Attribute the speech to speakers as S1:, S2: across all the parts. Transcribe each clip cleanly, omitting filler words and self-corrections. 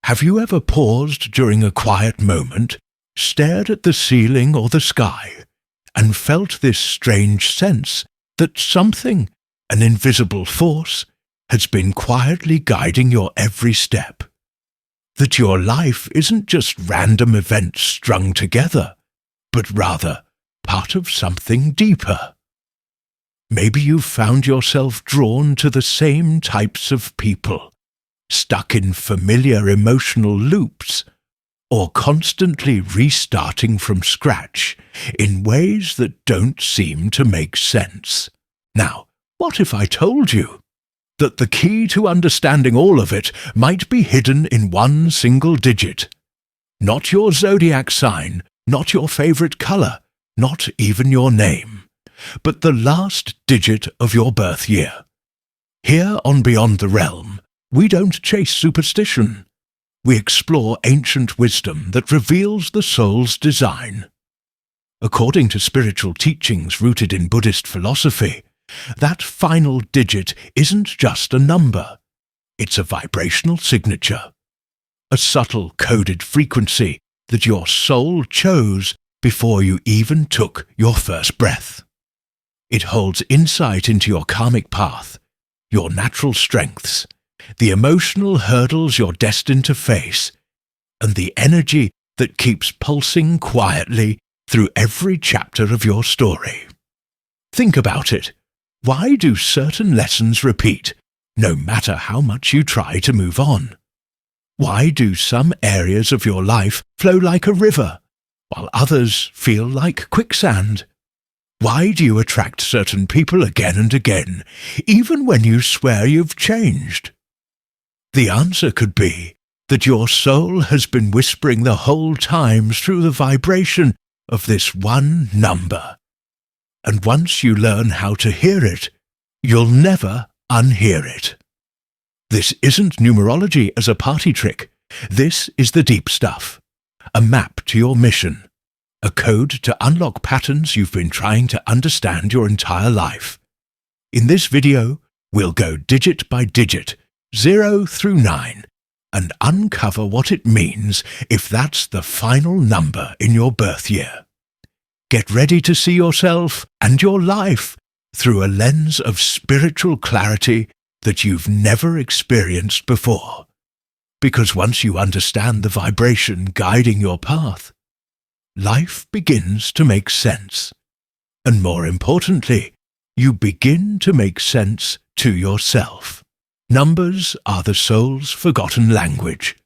S1: Have you ever paused during a quiet moment, stared at the ceiling or the sky, and felt this strange sense that something, an invisible force, has been quietly guiding your every step? That your life isn't just random events strung together, but rather part of something deeper? Maybe you've found yourself drawn to the same types of people, stuck in familiar emotional loops, or constantly restarting from scratch in ways that don't seem to make sense. Now, what if I told you that the key to understanding all of it might be hidden in one single digit? Not your zodiac sign, not your favorite color, not even your name, but the last digit of your birth year. Here on Beyond the Realm, we don't chase superstition. We explore ancient wisdom that reveals the soul's design. According to spiritual teachings rooted in Buddhist philosophy, that final digit isn't just a number. It's a vibrational signature, a subtle coded frequency that your soul chose before you even took your first breath. It holds insight into your karmic path, your natural strengths, the emotional hurdles you're destined to face, and the energy that keeps pulsing quietly through every chapter of your story. Think about it. Why do certain lessons repeat, no matter how much you try to move on? Why do some areas of your life flow like a river, while others feel like quicksand? Why do you attract certain people again and again, even when you swear you've changed? The answer could be that your soul has been whispering the whole time through the vibration of this one number. And once you learn how to hear it, you'll never unhear it. This isn't numerology as a party trick. This is the deep stuff. A map to your mission. A code to unlock patterns you've been trying to understand your entire life. In this video, we'll go digit by digit, 0 through 9, and uncover what it means if that's the final number in your birth year. Get ready to see yourself and your life through a lens of spiritual clarity that you've never experienced before. Because once you understand the vibration guiding your path, life begins to make sense. And more importantly, you begin to make sense to yourself. Numbers are the soul's forgotten language.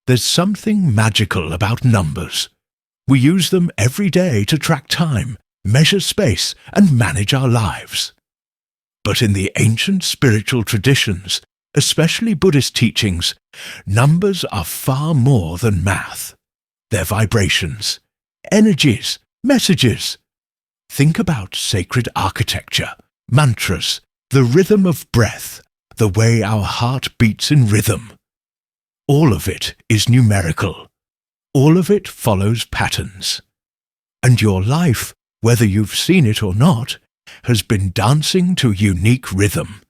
S1: There's something magical about numbers. We use them every day to track time, measure space, and manage our lives. But in the ancient spiritual traditions, especially Buddhist teachings, numbers are far more than math. They're vibrations, energies, messages. Think about sacred architecture, mantras, the rhythm of breath, the way our heart beats in rhythm. All of it is numerical. All of it follows patterns. And your life, whether you've seen it or not, has been dancing to a unique rhythm.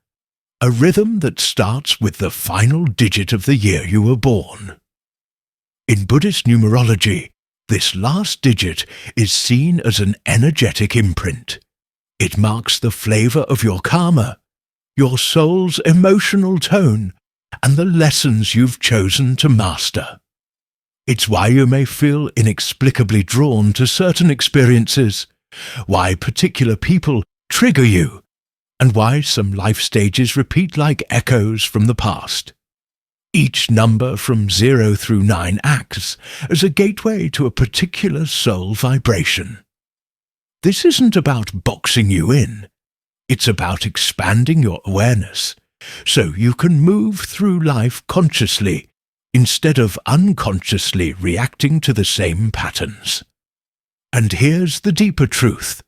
S1: A rhythm that starts with the final digit of the year you were born. In Buddhist numerology, this last digit is seen as an energetic imprint. It marks the flavor of your karma, your soul's emotional tone, and the lessons you've chosen to master. It's why you may feel inexplicably drawn to certain experiences, why particular people trigger you, and why some life stages repeat like echoes from the past. Each number from 0 through 9 acts as a gateway to a particular soul vibration. This isn't about boxing you in. It's about expanding your awareness so you can move through life consciously instead of unconsciously reacting to the same patterns. And here's the deeper truth.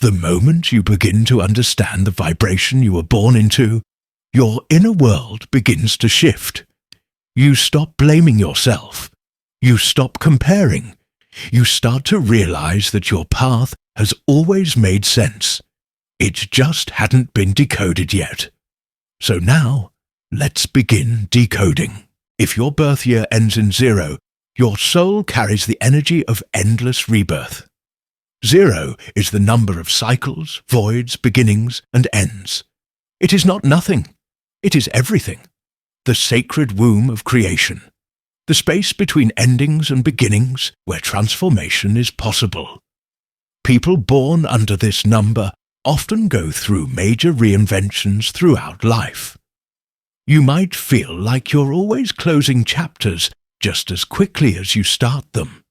S1: The moment you begin to understand the vibration you were born into, your inner world begins to shift. You stop blaming yourself. You stop comparing. You start to realize that your path has always made sense. It just hadn't been decoded yet. So now, let's begin decoding. If your birth year ends in 0, your soul carries the energy of endless rebirth. 0 is the number of cycles, voids, beginnings, and ends. It is not nothing. It is everything. The sacred womb of creation. The space between endings and beginnings where transformation is possible. People born under this number often go through major reinventions throughout life. You might feel like you're always closing chapters just as quickly as you start them.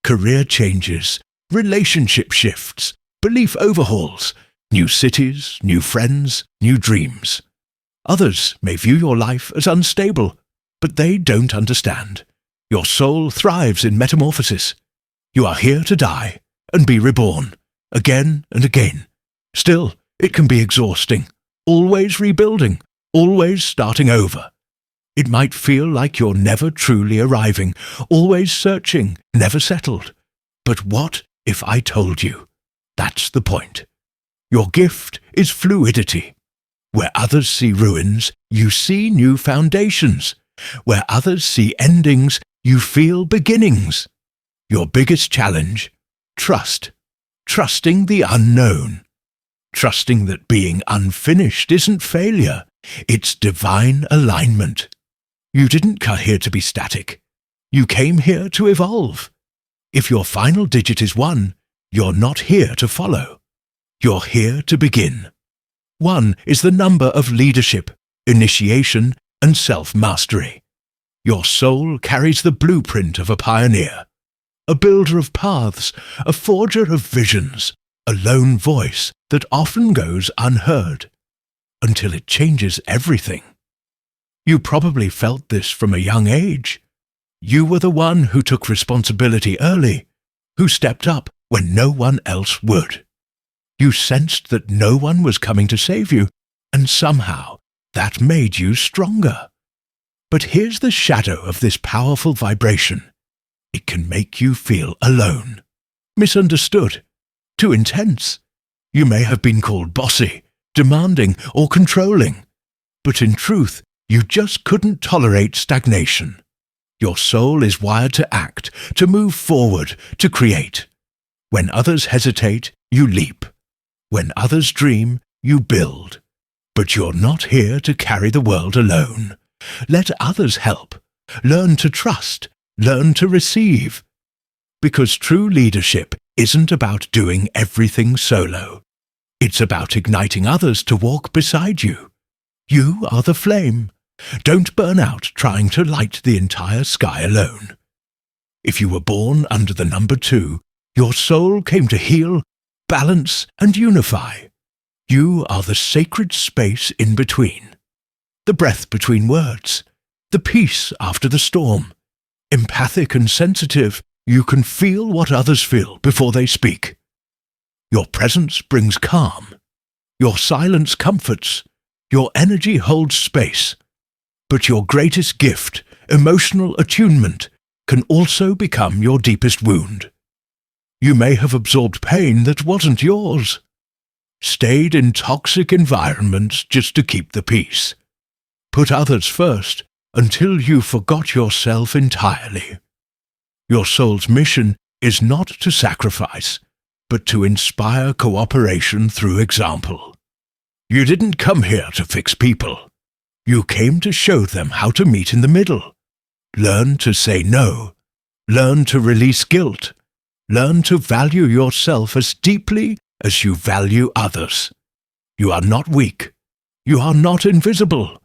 S1: Career changes, relationship shifts, belief overhauls, new cities, new friends, new dreams. Others may view your life as unstable, but they don't understand. Your soul thrives in metamorphosis. You are here to die and be reborn, again and again. Still, it can be exhausting, always rebuilding, always starting over. It might feel like you're never truly arriving, always searching, never settled. But what if I told you? That's the point. Your gift is fluidity. Where others see ruins, you see new foundations. Where others see endings, you feel beginnings. Your biggest challenge? Trust. Trusting the unknown. Trusting that being unfinished isn't failure, it's divine alignment. You didn't come here to be static. You came here to evolve. If your final digit is 1, you're not here to follow. You're here to begin. 1 is the number of leadership, initiation, and self-mastery. Your soul carries the blueprint of a pioneer, a builder of paths, a forger of visions, a lone voice that often goes unheard, until it changes everything. You probably felt this from a young age. You were the one who took responsibility early, who stepped up when no one else would. You sensed that no one was coming to save you, and somehow that made you stronger. But here's the shadow of this powerful vibration. It can make you feel alone, misunderstood, too intense. You may have been called bossy, demanding, or controlling, but in truth, you just couldn't tolerate stagnation. Your soul is wired to act, to move forward, to create. When others hesitate, you leap. When others dream, you build. But you're not here to carry the world alone. Let others help. Learn to trust. Learn to receive. Because true leadership isn't about doing everything solo. It's about igniting others to walk beside you. You are the flame. Don't burn out trying to light the entire sky alone. If you were born under the number 2, your soul came to heal, balance, and unify. You are the sacred space in between. The breath between words. The peace after the storm. Empathic and sensitive, you can feel what others feel before they speak. Your presence brings calm. Your silence comforts. Your energy holds space. But your greatest gift, emotional attunement, can also become your deepest wound. You may have absorbed pain that wasn't yours. Stayed in toxic environments just to keep the peace. Put others first until you forgot yourself entirely. Your soul's mission is not to sacrifice, but to inspire cooperation through example. You didn't come here to fix people. You came to show them how to meet in the middle. Learn to say no. Learn to release guilt. Learn to value yourself as deeply as you value others. You are not weak. You are not invisible.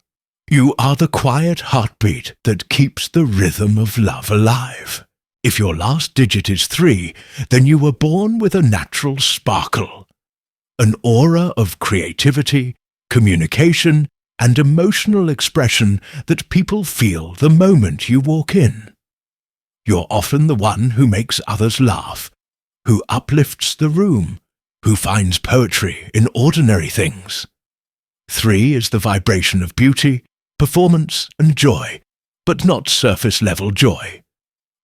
S1: You are the quiet heartbeat that keeps the rhythm of love alive. If your last digit is 3, then you were born with a natural sparkle, an aura of creativity, communication, and emotional expression that people feel the moment you walk in. You're often the one who makes others laugh, who uplifts the room, who finds poetry in ordinary things. 3 is the vibration of beauty, performance, and joy, but not surface-level joy.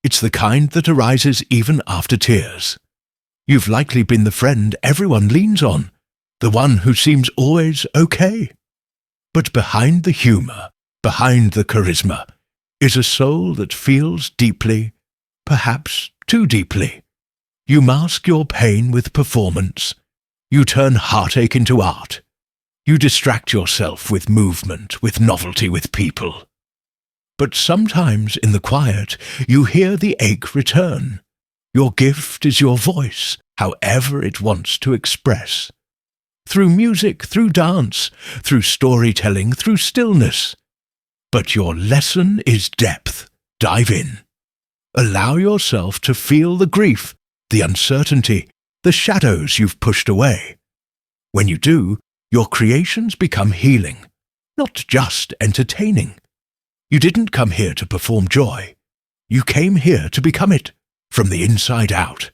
S1: It's the kind that arises even after tears. You've likely been the friend everyone leans on, the one who seems always okay. But behind the humor, behind the charisma, is a soul that feels deeply, perhaps too deeply. You mask your pain with performance. You turn heartache into art. You distract yourself with movement, with novelty, with people. But sometimes in the quiet, you hear the ache return. Your gift is your voice, however it wants to express. Through music, through dance, through storytelling, through stillness. But your lesson is depth. Dive in. Allow yourself to feel the grief, the uncertainty, the shadows you've pushed away. When you do, your creations become healing, not just entertaining. You didn't come here to perform joy. You came here to become it, from the inside out.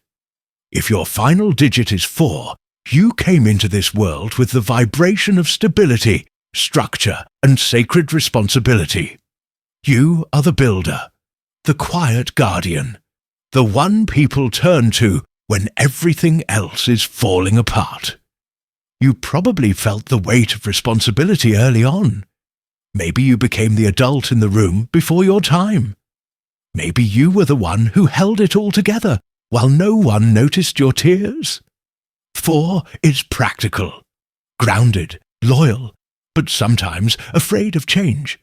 S1: If your final digit is 4, you came into this world with the vibration of stability, structure, and sacred responsibility. You are the builder, the quiet guardian, the one people turn to when everything else is falling apart. You probably felt the weight of responsibility early on. Maybe you became the adult in the room before your time. Maybe you were the one who held it all together while no one noticed your tears. 4 is practical, grounded, loyal, but sometimes afraid of change.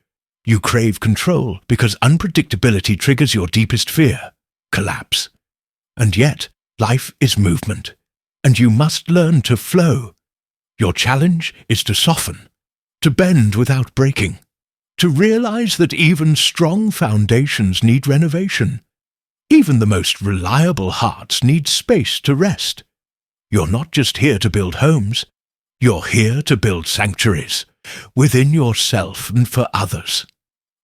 S1: You crave control because unpredictability triggers your deepest fear, collapse. And yet, life is movement, and you must learn to flow. Your challenge is to soften, to bend without breaking, to realize that even strong foundations need renovation. Even the most reliable hearts need space to rest. You're not just here to build homes, you're here to build sanctuaries, within yourself and for others.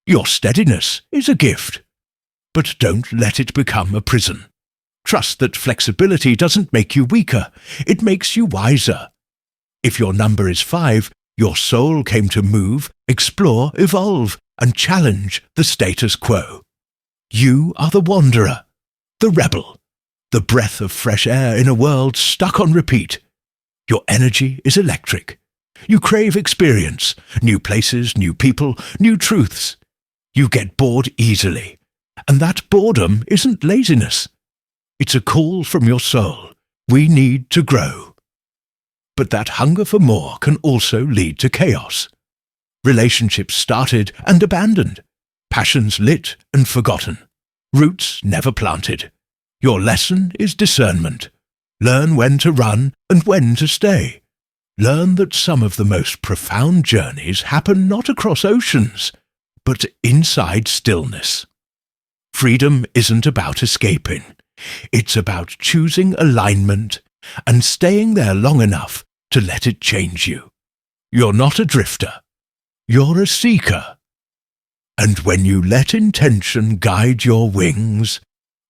S1: Your steadiness is a gift, but don't let it become a prison. Trust that flexibility doesn't make you weaker, it makes you wiser. If your number is 5, your soul came to move, explore, evolve, and challenge the status quo. You are the wanderer, the rebel, the breath of fresh air in a world stuck on repeat. Your energy is electric. You crave experience, new places, new people, new truths. You get bored easily, and that boredom isn't laziness. It's a call from your soul. We need to grow. But that hunger for more can also lead to chaos. Relationships started and abandoned, passions lit and forgotten, roots never planted. Your lesson is discernment. Learn when to run and when to stay. Learn that some of the most profound journeys happen not across oceans, but inside stillness. Freedom isn't about escaping. It's about choosing alignment and staying there long enough to let it change you. You're not a drifter. You're a seeker. And when you let intention guide your wings,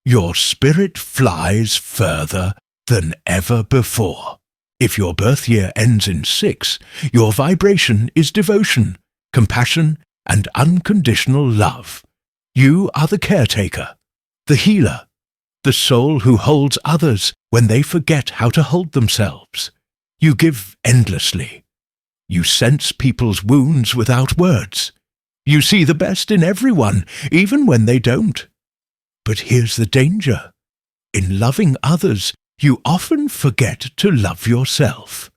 S1: your spirit flies further than ever before. If your birth year ends in 6, your vibration is devotion, compassion, and unconditional love. You are the caretaker, the healer, the soul who holds others when they forget how to hold themselves. You give endlessly. You sense people's wounds without words. You see the best in everyone, even when they don't. But here's the danger. In loving others, you often forget to love yourself.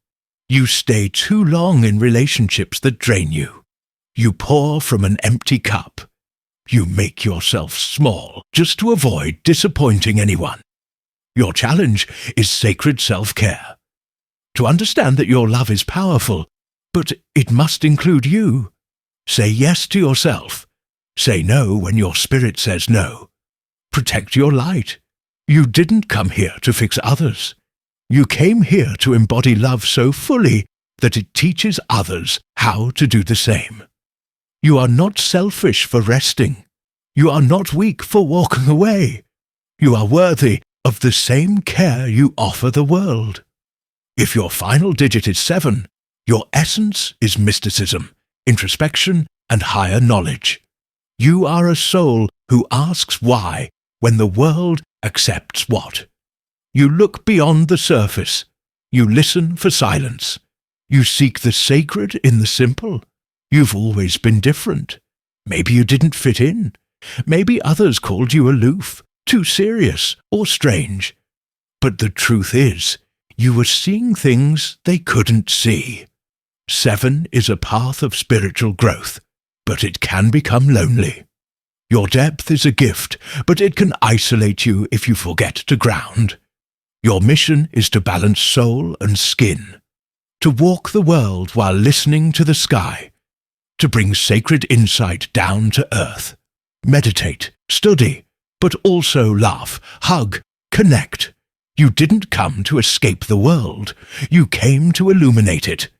S1: You stay too long in relationships that drain you. You pour from an empty cup. You make yourself small just to avoid disappointing anyone. Your challenge is sacred self-care. To understand that your love is powerful, but it must include you. Say yes to yourself. Say no when your spirit says no. Protect your light. You didn't come here to fix others. You came here to embody love so fully that it teaches others how to do the same. You are not selfish for resting. You are not weak for walking away. You are worthy of the same care you offer the world. If your final digit is 7, your essence is mysticism, introspection, and higher knowledge. You are a soul who asks why when the world accepts what. You look beyond the surface. You listen for silence. You seek the sacred in the simple. You've always been different. Maybe you didn't fit in. Maybe others called you aloof, too serious, or strange. But the truth is, you were seeing things they couldn't see. 7 is a path of spiritual growth, but it can become lonely. Your depth is a gift, but it can isolate you if you forget to ground. Your mission is to balance soul and skin, to walk the world while listening to the sky, to bring sacred insight down to earth. Meditate, study, but also laugh, hug, connect. You didn't come to escape the world. You came to illuminate it.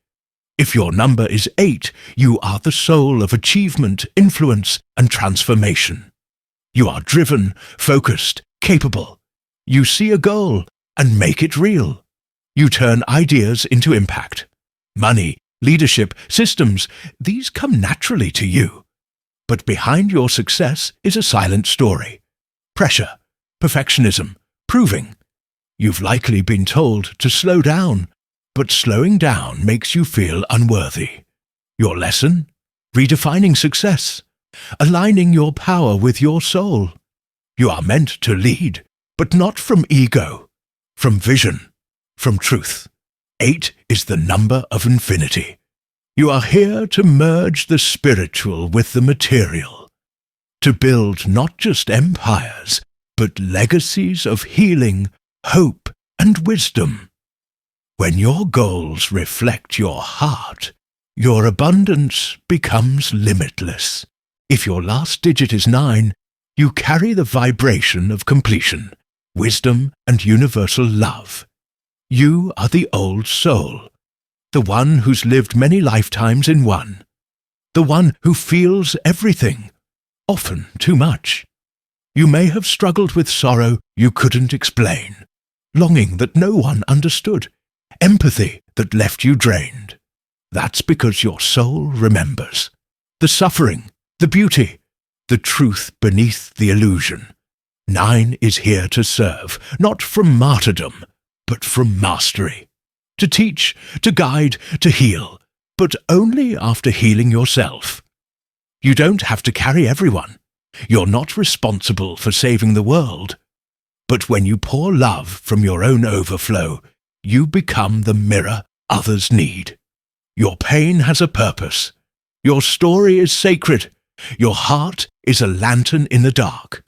S1: If your number is 8, you are the soul of achievement, influence, and transformation. You are driven, focused, capable. You see a goal and make it real. You turn ideas into impact. Money, leadership, systems, these come naturally to you. But behind your success is a silent story. Pressure, perfectionism, proving. You've likely been told to slow down, but slowing down makes you feel unworthy. Your lesson? Redefining success, aligning your power with your soul. You are meant to lead, but not from ego, from vision, from truth. 8 is the number of infinity. You are here to merge the spiritual with the material, to build not just empires, but legacies of healing, hope, and wisdom. When your goals reflect your heart, your abundance becomes limitless. If your last digit is 9, you carry the vibration of completion, wisdom, and universal love. You are the old soul, the one who's lived many lifetimes in one, the one who feels everything, often too much. You may have struggled with sorrow you couldn't explain, longing that no one understood, empathy that left you drained. That's because your soul remembers. The suffering, the beauty, the truth beneath the illusion. 9 is here to serve, not from martyrdom, but from mastery. To teach, to guide, to heal, but only after healing yourself. You don't have to carry everyone. You're not responsible for saving the world. But when you pour love from your own overflow, you become the mirror others need. Your pain has a purpose. Your story is sacred. Your heart is a lantern in the dark.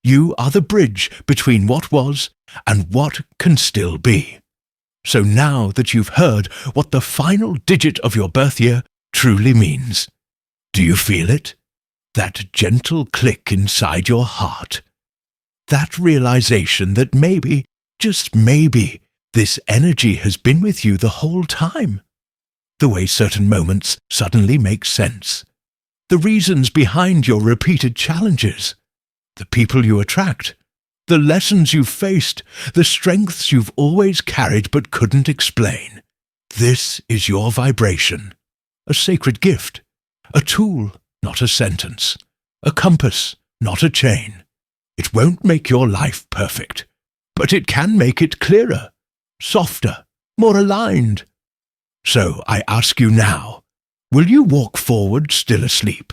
S1: You are the bridge between what was and what can still be. So now that you've heard what the final digit of your birth year truly means, do you feel it? That gentle click inside your heart. That realization that maybe, just maybe, this energy has been with you the whole time. The way certain moments suddenly make sense. The reasons behind your repeated challenges. The people you attract. The lessons you've faced. The strengths you've always carried but couldn't explain. This is your vibration. A sacred gift. A tool, not a sentence. A compass, not a chain. It won't make your life perfect, but it can make it clearer, softer, more aligned. So I ask you now, will you walk forward still asleep?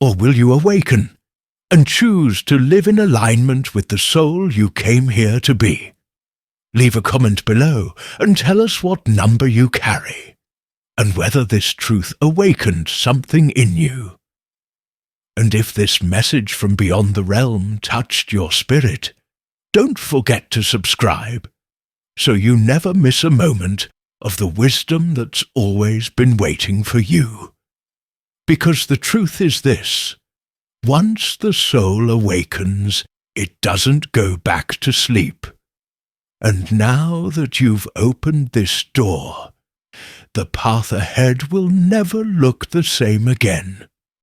S1: Or will you awaken and choose to live in alignment with the soul you came here to be? Leave a comment below and tell us what number you carry, and whether this truth awakened something in you. And if this message from beyond the realm touched your spirit, don't forget to subscribe, so you never miss a moment of the wisdom that's always been waiting for you. Because the truth is this: once the soul awakens, it doesn't go back to sleep. And now that you've opened this door, the path ahead will never look the same again.